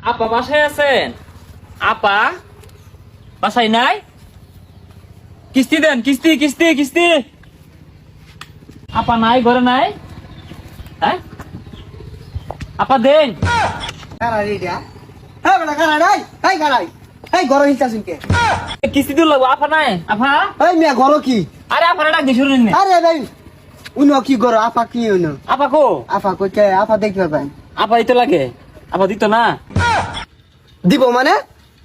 আপা বাসায় আছেন? আপা বাসায় নাই? কিস্তি দেন, কিস্তি কিস্তি কিস্তি। আপা নাই, ঘরে নাই? হ্যাঁ আপা দেন। কিস্তি দিল লাগবো। আপা নাই? আপা কি আরে আপা ডাক দিয়ে শুনুন না। আরে ভাই উনো কি করো আপা কি উনো আপা কো? আপা কইতে আপা দেখতে পাবেন আপা দিতে লাগে, আপা দিত না। দিব মানে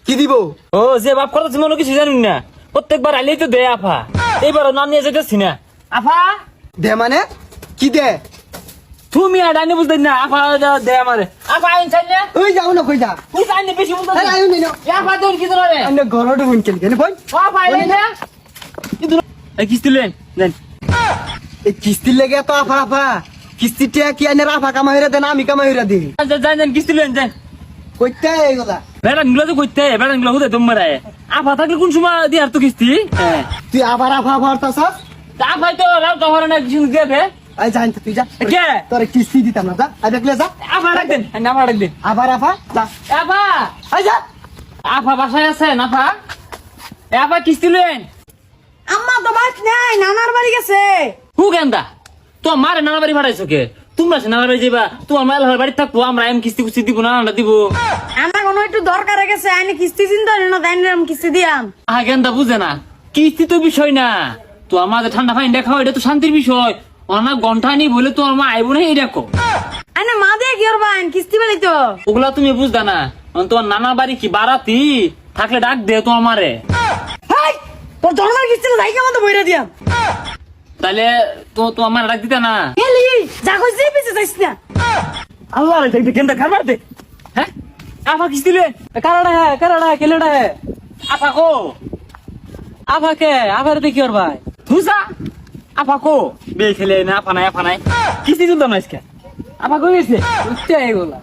কি দিব ও যে বাপ করতেছে মনে কিছু জানুন না, প্রত্যেকবার আইলেই তো দে আপা। এইবারও নাম নিয়ে যেতেছি না। আপা দে মানে কি দে তুমি আর ডাইনে বুঝতেন না। আপা দে আমারে। আপা আইন চাই না? ওই যাও না কই যা তুই আইনে বেশি বুঝতেন আরে আইন না আপা তোর কি ধরে? আইন ঘরটো হুন কেন কেন কই আপা আইলে না কিন্তু এই কিস্তি লেন দেন। এই কিস্তি লেগে তো আপা আপা কিস্তিটা কি আইনের আপা কামাই হইরা দেন আমি কামাই হইরা দি যান যান কিস্তি লেন যান। কইতে এইগুলা বেড়ান গুলো তো করতে, বেড়ান গুলো হুদে তোমার আপা থাকলে কোন সময় দিয়ার তো কিস্তি। হ্যাঁ তুই আবার আপা ভরতাছস আপা তো রাও তো হরে না কিছু দেবে। আই জান তুই যা কে? তোরে কিস্তি দিতাম না যা আই দেখলে যা আপা রাখ দেন, আপা রাখ দেন। আবার আপা যা আপা আই যা আপা বাসায় আছেন? আপা আপা কিস্তি লেন। আম্মা তো বাস নাই, নানার বাড়ি গেছে। হু গেন্দা তো মারে নানা বাড়ি ভাড়াইছো কে? তোমরা সে নানা বাড়ি যাবা, তোমার মায়ের বাড়ি থাকবো, আমরা এম কিস্তি কুস্তি দিব না, আমরা দিব। আমার কোনো একটু দরকার গেছে, আইনে কিস্তি চিন্তা না তাই কিস্তি দিয়াম। আহা গেন্দা বুঝে না, কিস্তি তো বিষয় না। তো আমাদের ঠান্ডা পানি দেখাও, এটা তো শান্তির বিষয়। অনেক ঘন্টা নি বলে তো আমার আইব না এই দেখো। আইনে মা দিয়ে কি করবা আইন কিস্তি বাড়ি তো। ওগুলা তুমি বুঝদা না। তোমার নানা বাড়ি কি বারাতি থাকলে ডাক দে তো আমারে। হাই তোর জন্মের কিস্তি যাই কেমন তো বইরা দিয়াম। তাহলে তো আমার ডাক দিতে না। এলি যা কইছি পিছে যাইস না। আল্লাহ রে দেখবে গেন্দা খাবার দে। হ্যাঁ আপা কিস্তি লে কারাড়া কেলেড়া হে আপা কো? আপা কে? আবার দেখি ওর ভাই তুসা আপা কো? বে খেলে না আপা নাই কিস্তি দিতাম না আজকে। আপা কই গেছে? উঠতে এগুলা